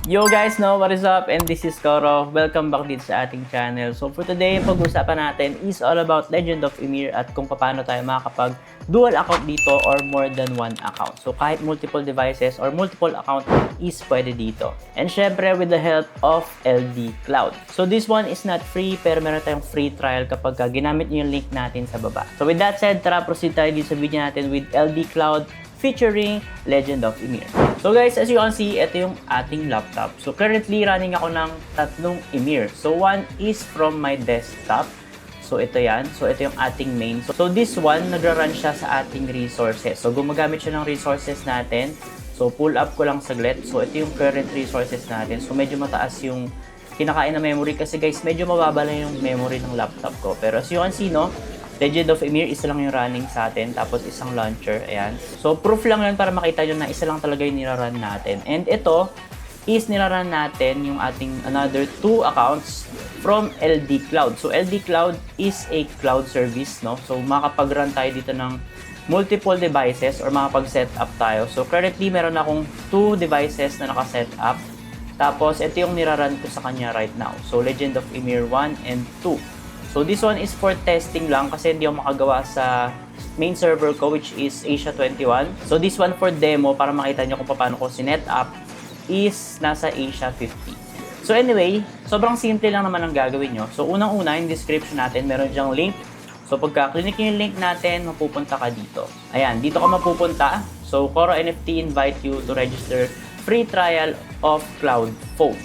Yo guys, what is up? And this is Koro. Welcome back dito sa ating channel. So for today, pag-usapan natin is all about Legend of Ymir at kung paano tayo makakapag dual account dito or more than one account. So kahit multiple devices or multiple account is pwede dito. And syempre with the help of LD Cloud. So this one is not free pero meron tayong free trial kapag ginamit nyo yung link natin sa baba. So with that said, tara proceed tayo dito sa video natin with LD Cloud featuring Legend of Ymir. So guys, as you can see, ito yung ating laptop. So currently running ako ng tatlong Ymir. So one is from my desktop. So ito yan. So ito yung ating main. So this one, nagra-run siya sa ating resources. So gumagamit siya ng resources natin. So pull up ko lang saglit. So ito yung current resources natin. So medyo mataas yung kinakain na memory kasi guys, medyo mababa lang yung memory ng laptop ko. Pero as you can see, no, Legend of Ymir, isa lang yung running sa atin, tapos isang launcher, ayan. So, proof lang yun para makita nyo na isa lang talaga yung nirarun natin. And ito is nirarun natin yung ating another 2 accounts from LD Cloud. So, LD Cloud is a cloud service, no? So, makapag-run tayo dito ng multiple devices or makapag-set up tayo. So, currently, meron akong 2 devices na naka-set up. Tapos, ito yung nirarun ko sa kanya right now. So, Legend of Ymir 1 and 2. So this one is for testing lang kasi hindi ako makagawa sa main server ko which is Asia 21. So this one for demo para makita nyo kung paano ko sinet up is nasa Asia 50. So anyway, sobrang simple lang naman ang gagawin nyo. So unang-una, yung description natin, meron dyang link. So pagka-click nyo yung link natin, mapupunta ka dito. Ayan, dito ka mapupunta. So Koro NFT invite you to register free trial of Cloud Phone.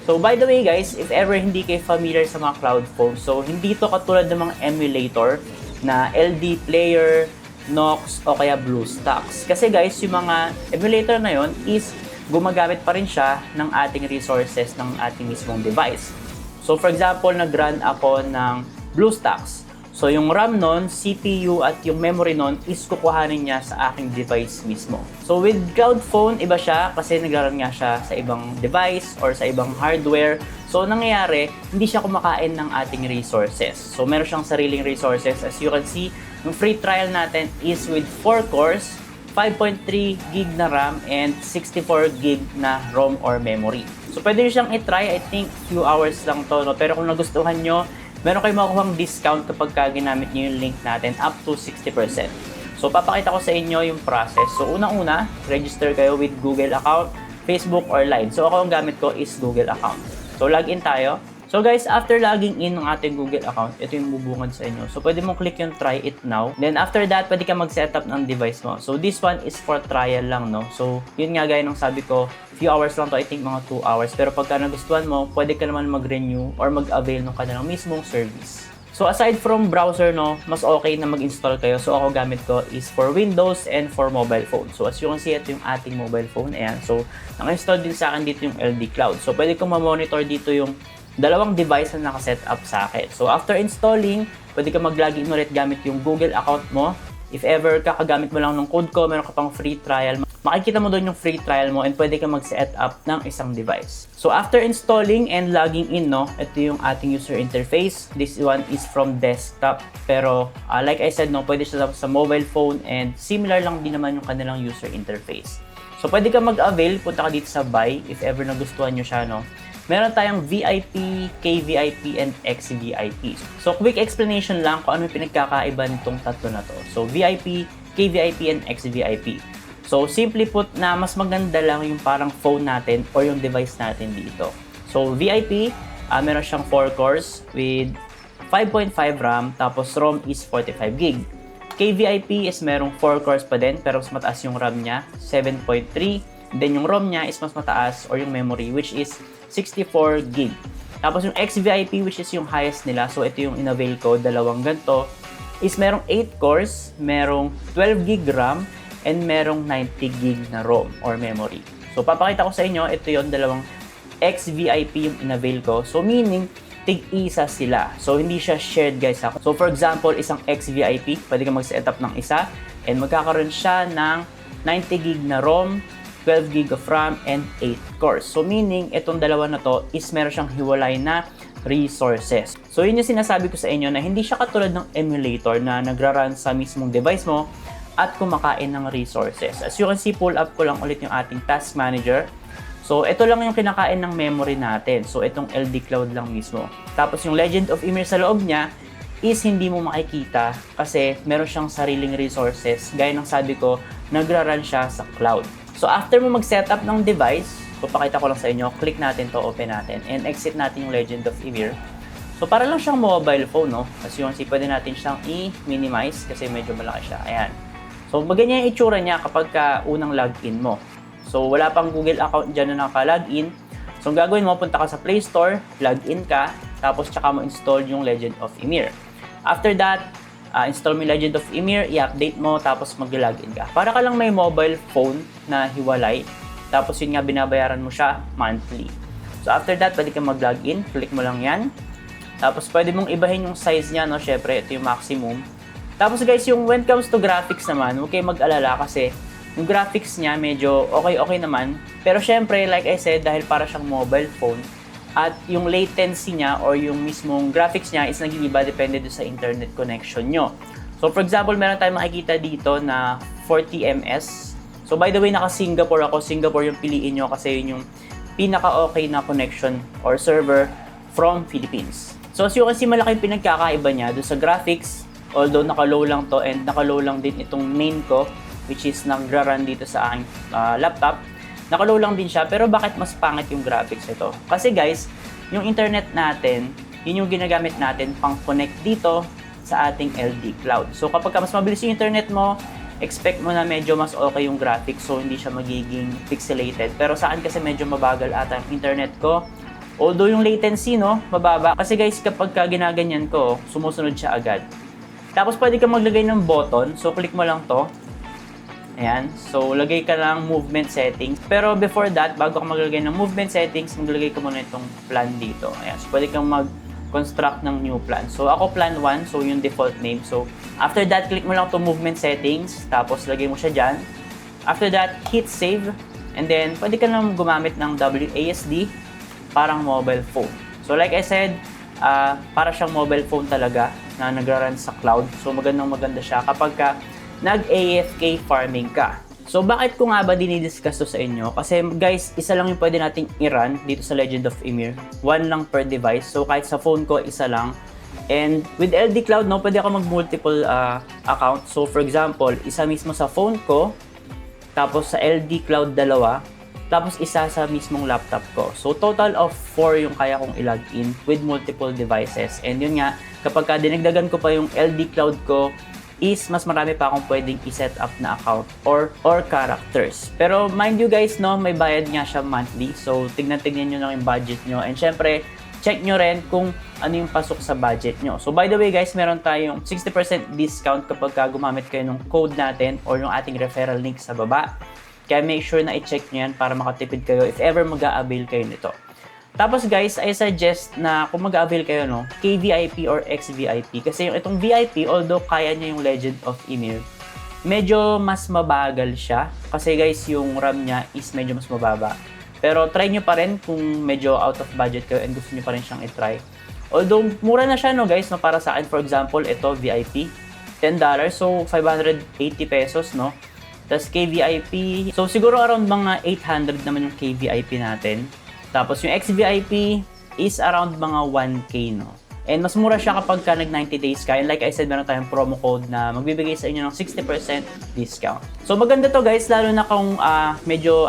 So by the way guys, if ever hindi kayo familiar sa mga cloud phones, so hindi to katulad ng mga emulator na LD Player, Nox o kaya BlueStacks. Kasi guys, yung mga emulator na yon is gumagamit pa rin siya ng ating resources ng ating mismong device. So for example, nag-run ako ng BlueStacks. So yung RAM nun, CPU at yung memory nun is kukuhanin niya sa aking device mismo. So with cloud phone, iba siya kasi nag-run nga siya sa ibang device or sa ibang hardware. So nangyayari, hindi siya kumakain ng ating resources. So meron siyang sariling resources. As you can see, yung free trial natin is with 4 cores, 5.3 gig na RAM and 64 gig na ROM or memory. So pwede nyo siyang i-try, I think few hours lang to, no? Pero kung nagustuhan nyo, meron kayong makukuhang discount kapag ginamit nyo yung link natin up to 60%. So, papakita ko sa inyo yung process. So, unang-una, register kayo with Google account, Facebook, or Line. So, ako ang gamit ko is Google account. So, login tayo. So, guys, after logging in ng ating Google account, ito yung bubungad sa inyo. So, pwede mong click yung try it now. Then, after that, pwede ka mag-setup ng device mo. So, this one is for trial lang, no? So, yun nga gaya ng sabi ko, few hours lang to, I think mga 2 hours. Pero pagka nagustuhan mo, pwede ka naman mag-renew or mag-avail ng kanilang mismong service. So, aside from browser, no, mas okay na mag-install kayo. So, ako gamit ko is for Windows and for mobile phone. So, as you can see, ito yung ating mobile phone. Ayan. So, naka-install din sa akin dito yung LD Cloud. So, pwede kong ma-monitor dito yung dalawang device na naka-set up sa akin. So, after installing, pwede ka mag-login ulit gamit yung Google account mo. If ever kakagamit mo lang ng code ko, meron ka pang free trial, makikita mo doon yung free trial mo and pwede ka mag-set up ng isang device. So, after installing and logging in, no, ito yung ating user interface. This one is from desktop. Pero, like I said, no, pwede siya sa mobile phone and similar lang din naman yung kanilang user interface. So, pwede ka mag-avail, punta ka dito sa buy if ever nagustuhan nyo siya, no. Meron tayong VIP, KVIP, and XVIP. So, quick explanation lang kung ano yung pinagkakaiba nitong tatlo na to. So, VIP, KVIP, and XVIP. So, simply put na mas maganda lang yung parang phone natin or yung device natin dito. So, VIP, meron siyang 4 cores with 5.5 RAM, tapos ROM is 45 gig. KVIP is merong 4 cores pa din, pero mas mataas yung RAM niya, 7.3. Then, yung ROM niya is mas mataas or yung memory, which is 64 gig. Tapos yung XVIP, which is yung highest nila, so ito yung in-avail ko, dalawang ganito, is merong 8 cores, merong 12 gig RAM, and merong 90 gig na ROM or memory. So papakita ko sa inyo, ito yung dalawang XVIP yung in-avail ko. So meaning, tig-isa sila. So hindi siya shared guys. So for example, isang XVIP, pwede ka mag-set up ng isa, and magkakaroon siya ng 90 gig na ROM, 12 gig of RAM, and 8 cores. So meaning, itong dalawa na to is meron siyang hiwalay na resources. So yun yung sinasabi ko sa inyo na hindi siya katulad ng emulator na nagra-run sa mismong device mo at kumakain ng resources. As you can see, pull up ko lang ulit yung ating task manager. So, ito lang yung kinakain ng memory natin. So, itong LD Cloud lang mismo. Tapos, yung Legend of Ymir sa loob niya is hindi mo makikita kasi meron siyang sariling resources. Gaya ng sabi ko, nagra-run siya sa cloud. So, after mo mag-setup ng device, papakita ko lang sa inyo, click natin to, open natin, and exit natin yung Legend of Ymir. So, para lang siyang mobile phone, no? Kasi yung pwede natin siyang i-minimize kasi medyo malaki siya. Ayan. So, ganyan yung itsura niya kapag unang login mo. So, wala pang Google account dyan na naka-login. So, ang gagawin mo, punta ka sa Play Store, login ka, tapos tsaka mo install yung Legend of Ymir. After that, install mo yung Legend of Ymir, i-update mo, tapos mag-login ka. Para ka lang may mobile phone na hiwalay, tapos yun nga, binabayaran mo siya monthly. So, after that, pwede kang mag-login, click mo lang yan. Tapos, pwede mong ibahin yung size niya, no? Syempre, ito yung maximum. Tapos, guys, yung when it comes to graphics naman, huwag kayong mag-alala kasi yung graphics niya medyo okay naman. Pero syempre, like I said, dahil para siyang mobile phone, at yung latency niya or yung mismong graphics niya is nag-iiba depende sa internet connection nyo. So for example, meron tayong makikita dito na 40 ms. So by the way, naka-Singapore ako. Singapore yung piliin nyo kasi yun yung pinaka-okay na connection or server from Philippines. So as you can see, malaki yung pinagkakaiba niya doon sa graphics. Although naka-low lang to and naka-low lang din itong main ko, which is nagra-run dito sa aking laptop. Naka-low lang din siya, pero bakit mas pangit yung graphics ito? Kasi guys, yung internet natin, yun yung ginagamit natin pang connect dito sa ating LD Cloud. So kapag mas mabilis yung internet mo, expect mo na medyo mas okay yung graphics, so hindi siya magiging pixelated. Pero saan kasi medyo mabagal ata yung internet ko. Although yung latency, no, mababa. Kasi guys, kapag ginaganyan ko, sumusunod siya agad. Tapos pwede ka maglagay ng button, so click mo lang to. Ayan. So, lagay ka lang movement settings. Pero before that, bago ka maglagay ng movement settings, maglagay ka muna itong plan dito. Ayan. So, pwede kang mag-construct ng new plan. So, ako plan 1. So, yung default name. So, after that, click mo lang itong movement settings. Tapos, lagay mo siya dyan. After that, hit save. And then, pwede ka lang gumamit ng WASD parang mobile phone. So, like I said, para siyang mobile phone talaga na nagra-run sa cloud. So, maganda siya kapag nag-AFK farming ka. So, bakit ko nga ba dinidiscuss to sa inyo? Kasi guys, isa lang yung pwede nating i-run dito sa Legend of Ymir. One lang per device. So, kahit sa phone ko, isa lang. And with LD Cloud, no, pwede ako mag-multiple account. So, for example, isa mismo sa phone ko, tapos sa LD Cloud dalawa, tapos isa sa mismong laptop ko. So, total of 4 yung kaya kong i-login with multiple devices. And yun nga, kapag dinagdagan ko pa yung LD Cloud ko, is mas marami pa akong pwedeng i-set up na account or characters. Pero mind you guys, no, may bayad nga siya monthly. So, tignan nyo lang yung budget nyo. And syempre, check nyo rin kung ano yung pasok sa budget nyo. So, by the way guys, meron tayong 60% discount kapag gumamit kayo ng code natin or yung ating referral link sa baba. Kaya make sure na i-check nyo yan para makatipid kayo if ever mag-a-avail kayo nito. Tapos guys, I suggest na kung mag-avail kayo, no, KVIP or XVIP. Kasi yung itong VIP, although kaya niya yung Legend of Ymir, medyo mas mabagal siya. Kasi guys, yung RAM niya is medyo mas mababa. Pero try nyo pa rin kung medyo out of budget kayo and gusto nyo pa rin siyang i-try. Although, mura na siya, no guys, no, para sa akin. For example, ito, VIP, $10. So, 580 pesos, no. Tapos KVIP, so siguro around mga 800 naman yung KVIP natin. Tapos yung XVIP is around mga 1K, no? And mas mura siya kapag nag 90 days ka. And like I said, meron tayong promo code na magbibigay sa inyo ng 60% discount. So maganda to guys, lalo na kung medyo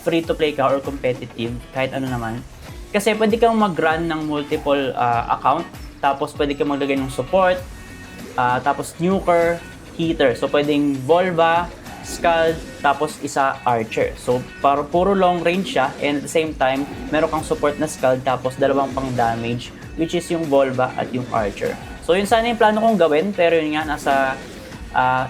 free to play ka or competitive, kahit ano naman. Kasi pwede kang mag-run ng multiple account. Tapos pwede kang maglagay ng support. Tapos nuker, heater. So pwedeng Volva, Scald, tapos isa Archer. So, puro long range siya and at the same time, meron kang support na Scald tapos dalawang pang damage which is yung Volva at yung Archer. So, yun sana yung plano kong gawin pero yun nga, nasa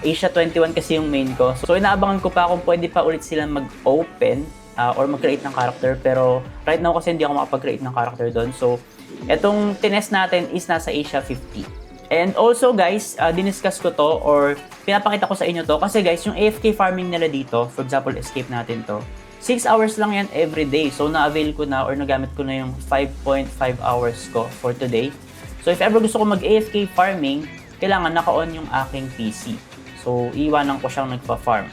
Asia 21 kasi yung main ko. So, inaabangan ko pa kung pwede pa ulit silang mag-open or mag-create ng character pero right now kasi hindi ako makapag-create ng character doon. So, etong tinest natin is nasa Asia 50. And also guys, diniscuss ko to or pinapakita ko sa inyo to kasi guys, yung AFK farming nila dito, for example, escape natin to, 6 hours lang yan every day. So, na-avail ko na or nagamit ko na yung 5.5 hours ko for today. So, if ever gusto ko mag-AFK farming, kailangan naka-on yung aking PC. So, iwanan ko siyang nagpa-farm.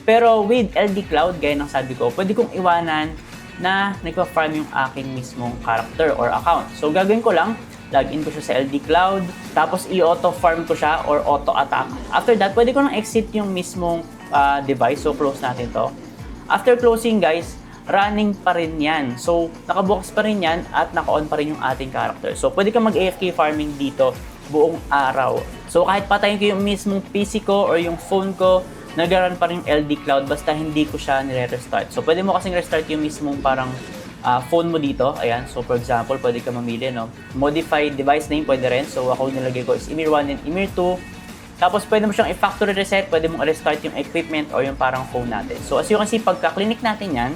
Pero with LD Cloud, gaya ng sabi ko, pwede kong iwanan na nagpa-farm yung aking mismong character or account. So gagawin ko lang, login ko siya sa LD Cloud, tapos i-auto farm ko siya or auto attack. After that, pwede ko nang exit yung mismong device. So close natin to. After closing guys, running pa rin yan. So nakabukas pa rin yan at naka-on pa rin yung ating character. So pwede ka mag-AFK farming dito buong araw. So kahit patayin ko yung mismong PC ko or yung phone ko, nag-run pa rin yung LD Cloud basta hindi ko siya nire-restart. So pwede mo kasing restart yung mismong parang phone mo dito. Ayan. So for example, pwede ka mamili, no? Modify device name, pwede rin. So ako nilagay ko is Emir 1 and Emir 2. Tapos pwede mo siyang i-factory reset, pwede mong restart yung equipment or yung parang phone natin. So as you can see, pagka-clinic natin yan,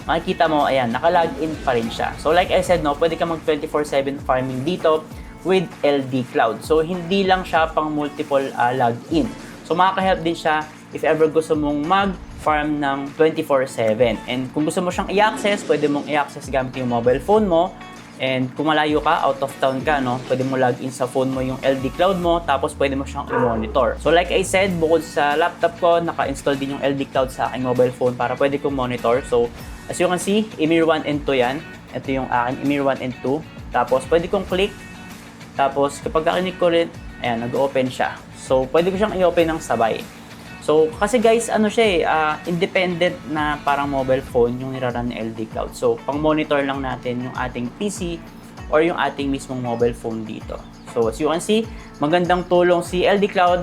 makikita mo, ayan, naka-login pa rin siya. So like I said, no, pwede ka mag 24/7 farming dito with LD Cloud. So hindi lang siya pang multiple login. So makaka-help din siya if ever gusto mong mag-farm ng 24/7. And kung gusto mo siyang i-access, pwede mong i-access gamit yung mobile phone mo. And kung malayo ka, out of town ka, no, pwede mo login sa phone mo yung LD Cloud mo, tapos pwede mo siyang i-monitor. So like I said, bukod sa laptop ko, naka-install din yung LD Cloud sa aking mobile phone para pwede kong monitor. So as you can see, Emir 1 and 2 yan. Ito yung aking Emir 1 and 2. Tapos pwede kong click. Tapos kapag ka-click ko rin, ayan, nag-open siya. So pwede ko siyang i-open ng sabay. So, kasi guys, ano siya independent na parang mobile phone yung niraran ng LD Cloud. So, pang-monitor lang natin yung ating PC or yung ating mismong mobile phone dito. So, as you can see, magandang tulong si LD Cloud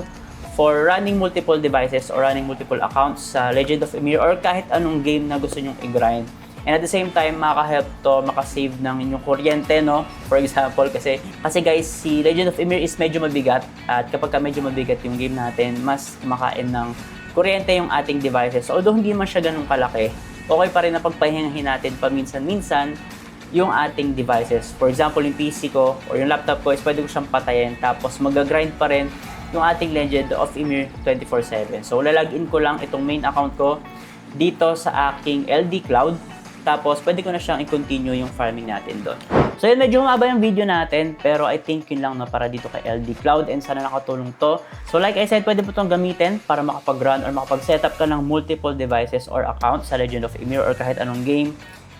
for running multiple devices or running multiple accounts sa Legend of Emir or kahit anong game na gusto nyong i-grind. And at the same time, makaka-help to makasave ng inyong kuryente, no? For example, kasi guys, si Legend of Emir is medyo mabigat at kapag medyo mabigat yung game natin, mas kumakain ng kuryente yung ating devices. So, although hindi man siya ganun kalaki, okay pa rin na pagpahingahin natin paminsan-minsan yung ating devices. For example, yung PC ko or yung laptop ko is pwede ko siyang patayin tapos mag-grind pa rin yung ating Legend of Emir 24/7. So, lalagin ko lang itong main account ko dito sa aking LD Cloud. Tapos, pwede ko na siyang i-continue yung farming natin doon. So, yun, medyo humaba yung video natin. Pero I think yun lang, no, para dito kay LD Cloud. And sana nakatulong to. So, like I said, pwede mo itong gamitin para makapag-run or makapag-setup ka ng multiple devices or accounts sa Legend of Emir or kahit anong game.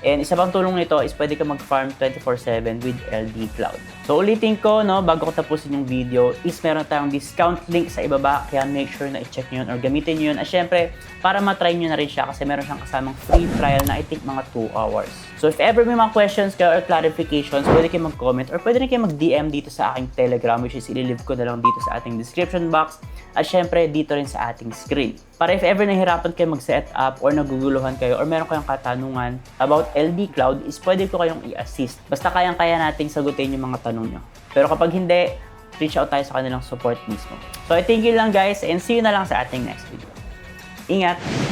And isa pang tulong nito is pwede ka mag-farm 24/7 with LD Cloud. So ulitin ko, no, bago ko tapusin yung video, is meron tayong discount link sa ibaba. Kaya make sure na i-check nyo yun or gamitin nyo yun. At syempre, para matry nyo na rin siya kasi meron siyang kasamang free trial na I think mga 2 hours. So if ever may mga questions kayo or clarifications, pwede kayo mag-comment or pwede rin kayo mag-DM dito sa aking Telegram, which is ililive ko na lang dito sa ating description box. At syempre, dito rin sa ating screen. Para if ever nahihirapan kayo mag-set up or naguguluhan kayo or meron kayong katanungan about LD Cloud, is pwede ko kayong i-assist. Basta kayang-kaya nating sagutin yung mga tanong nyo. Pero kapag hindi, reach out tayo sa kanilang support mismo. So I thank you lang guys and see you na lang sa ating next video. Ingat!